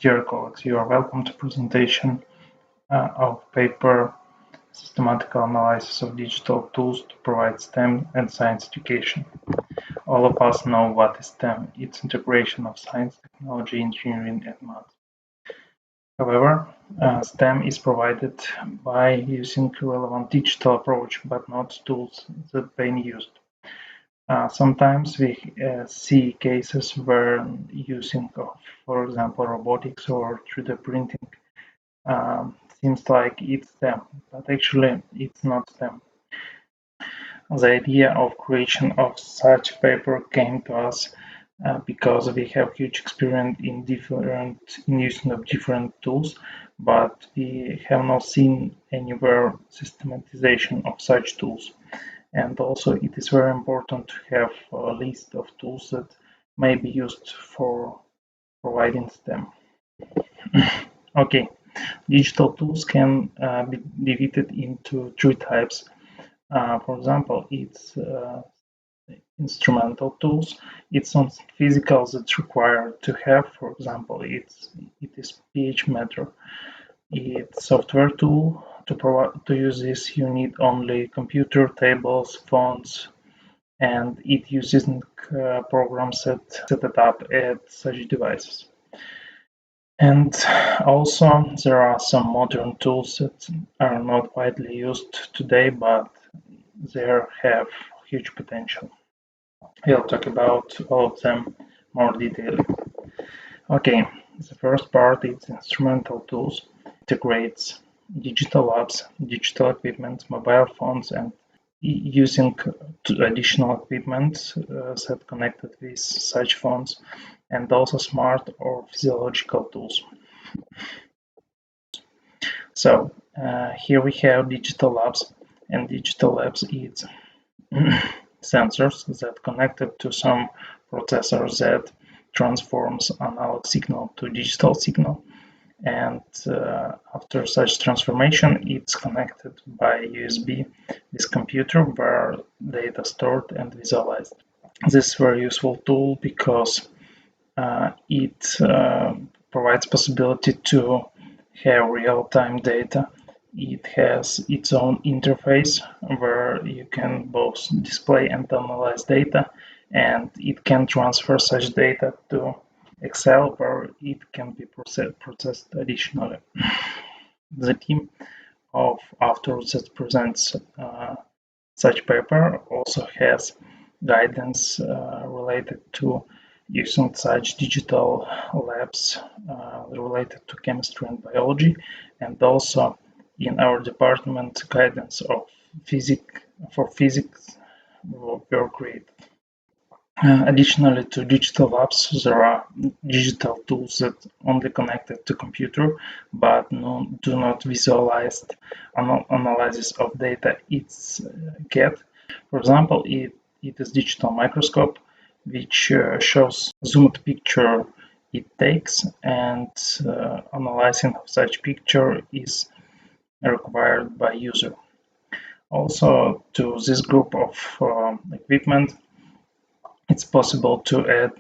Dear colleagues, you are welcome to presentation of paper Systematical Analysis of Digital Tools to Provide STEM and Science Education. All of us know what is STEM. It's integration of science, technology, engineering, and math. However, STEM is provided by using relevant digital approach, but not tools that being used. Sometimes we see cases where using of, for example, robotics or 3D printing seems like it's STEM, but actually it's not STEM. The idea of creation of such paper came to us because we have huge experience in using of different tools, but we have not seen anywhere systematization of such tools. And also it is very important to have a list of tools that may be used for providing STEM. Okay, digital tools can be divided into three types. For example, it's instrumental tools. It's something physical that's required to have. For example, it is pH meter. It's software tool. To use this, you need only computer, tables, phones, and it uses programs set it up at such devices. And also, there are some modern tools that are not widely used today, but they have huge potential. We'll talk about all of them more detailedly. Okay, the first part is instrumental tools. It integrates digital labs, digital equipment, mobile phones, and using additional equipment that connected with such phones, and also smart or physiological tools. So here we have digital labs, and digital labs is sensors that connected to some processor that transforms analog signal to digital signal, and after such transformation it's connected by USB with computer where data stored and visualized. This is a very useful tool because it provides possibility to have real-time data. It has its own interface where you can both display and analyze data, and it can transfer such data to Excel where it can be processed additionally. The team of authors that presents such paper also has guidance related to using such digital labs related to chemistry and biology, and also in our department guidance of physics were created. Additionally to digital labs, there are digital tools that only connected to computer but do not visualize analysis of data it's get. For example, it is digital microscope which shows zoomed picture it takes, and analyzing of such picture is required by user. Also to this group of equipment, it's possible to add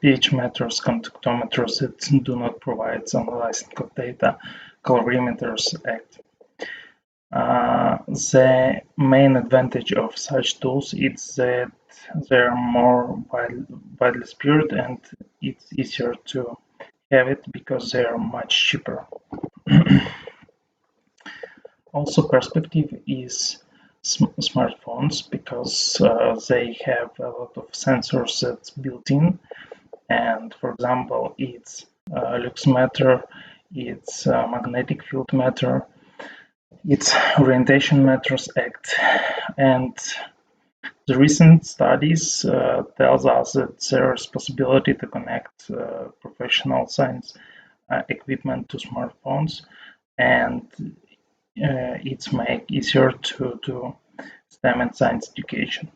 pH meters, contactometers that do not provide analyzing of data, colorimeters act. The main advantage of such tools is that they are more widely spread and it's easier to have it because they are much cheaper. Also, perspective is smartphones because they have a lot of sensors that's built in, and for example it's lux meter, it's magnetic field meter, it's orientation meters act, and the recent studies tells us that there is possibility to connect professional science equipment to smartphones, and it's make easier to do STEM and science education.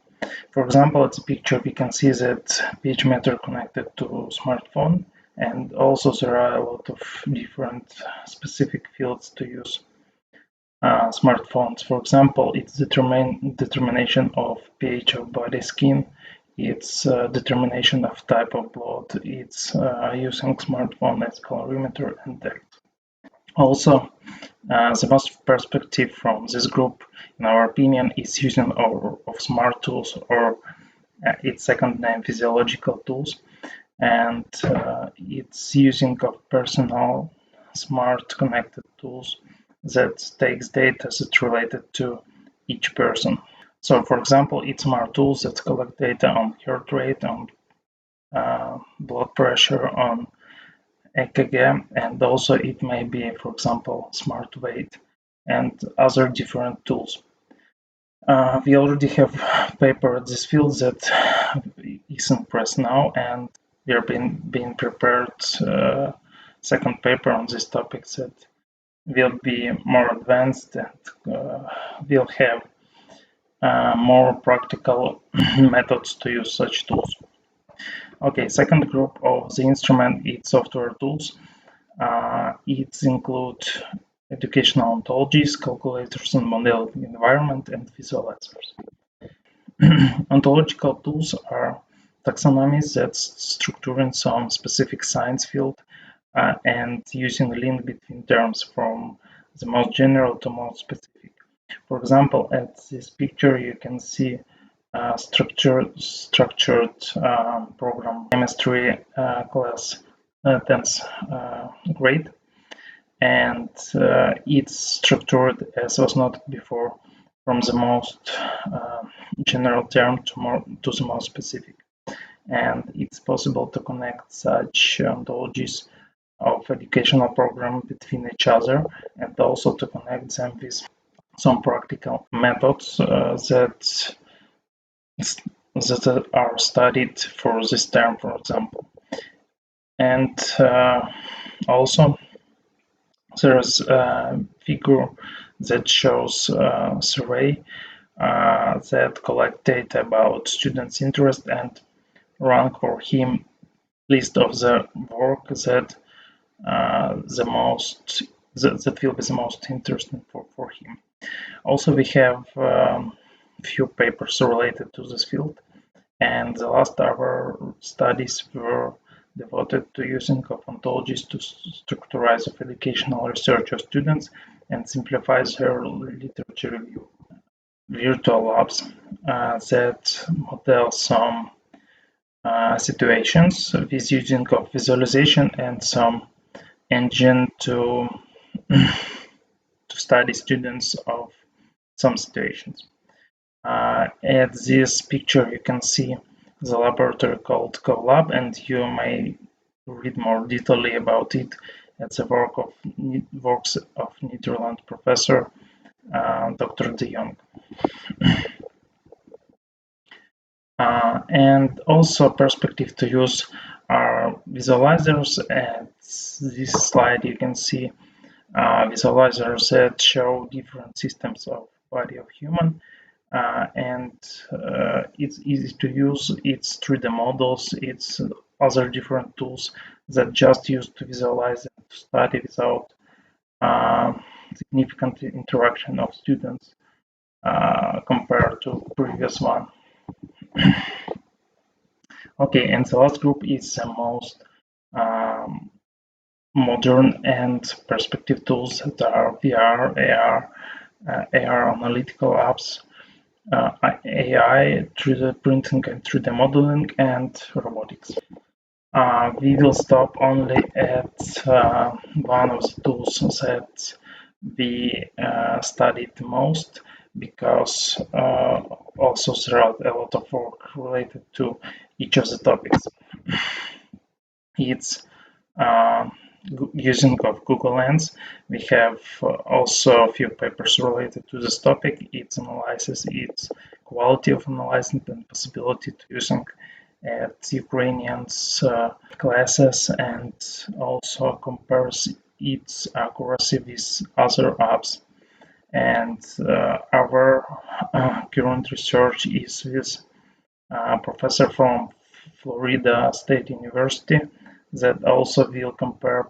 For example, it's a picture we can see that pH meter connected to smartphone, and also there are a lot of different specific fields to use smartphones. For example, it's determination of pH of body, skin. its determination of type of blood, it's using smartphone as calorimeter and depth. Also, the most perspective from this group, in our opinion, is using of smart tools, or its second name, physiological tools, and it's using of personal, smart, connected tools that takes data that's related to each person. So, for example, it's smart tools that collect data on heart rate, on blood pressure, on EKG, and also it may be, for example, smart weight and other different tools. We already have paper at this field that is in press now, and we are being prepared second paper on this topic that will be more advanced and will have more practical methods to use such tools. Okay, second group of the instrument is software tools. It includes educational ontologies, calculators and modeling environment, and visualizers. Ontological tools are taxonomies that structuring some specific science field and using a link between terms from the most general to most specific. For example, at this picture you can see structured program chemistry class 10th grade, and it's structured, as was noted before, from the most general term to the most specific, and it's possible to connect such ontologies of educational program between each other, and also to connect them with some practical methods that are studied for this term, for example. And also there's a figure that shows survey that collect data about students' interest and rank for him list of the work that that will be the most interesting for him. Also, we have few papers related to this field, and the last our studies were devoted to using of ontologies to structurize of educational research of students and simplify their literature review. Virtual labs that model some situations with using of visualization and some engine to study students of some situations. At this picture you can see the laboratory called CoLab, and you may read more detailedly about it at the works of Netherlands professor Dr. de Jong. And also perspective to use are visualizers. At this slide you can see visualizers that show different systems of body of human, and it's easy to use. It's 3D models, it's other different tools that just use to visualize and to study without significant interaction of students compared to previous one. Okay, and the last group is the most modern and perspective tools that are VR, AR, AR analytical apps, AI, 3D printing and 3D modeling, and robotics. We will stop only at one of the tools that we studied the most, because also there are a lot of work related to each of the topics. It's using of Google Lens. We have also a few papers related to this topic. Its analysis, its quality of analyzing, and possibility to using at Ukrainians classes, and also compares its accuracy with other apps. And our current research is with a professor from Florida State University that also will compare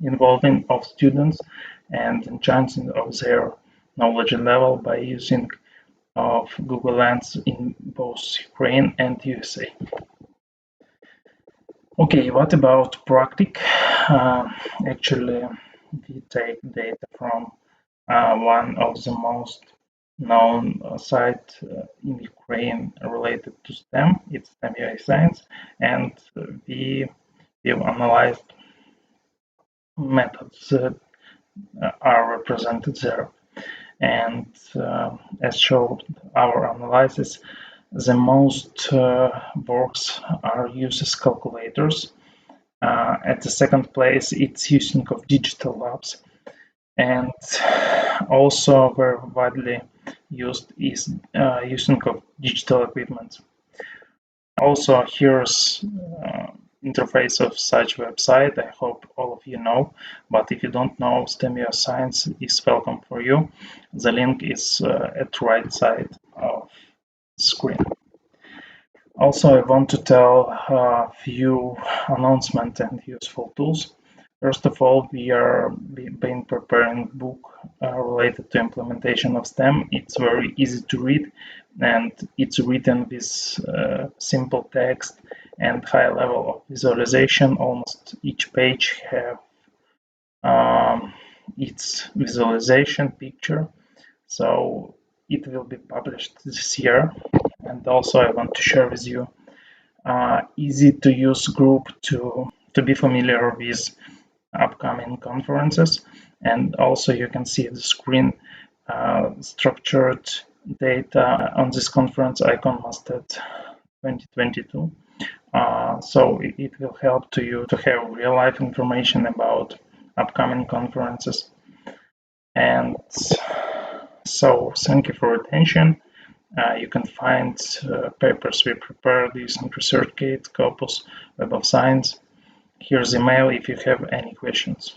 involving of students and enhancing of their knowledge level by using of Google Lens in both Ukraine and USA. Okay, what about practic? Actually, we take data from one of the most known site in Ukraine related to STEM. It's STEM AI Science, and we've analyzed methods that are represented there. And as showed our analysis, the most works are uses calculators. At the second place, it's Usenko digital labs. And also very widely used is Usenko digital equipment. Also, here's interface of such website. I hope all of you know, but if you don't know, STEM AI Science is welcome for you. The link is at right side of the screen. Also, I want to tell a few announcements and useful tools. First of all, we are been preparing a book related to implementation of STEM. It's very easy to read, and it's written with simple text and high level of visualization. Almost each page have its visualization picture, so it will be published this year. And also I want to share with you easy to use group to be familiar with upcoming conferences. And also you can see the screen structured data on this conference, ICon-MaSTEd 2022. So it will help to you to have real life information about upcoming conferences. And so thank you for attention. You can find papers we prepared using ResearchGate, Scopus, Web of Science. Here's the email if you have any questions.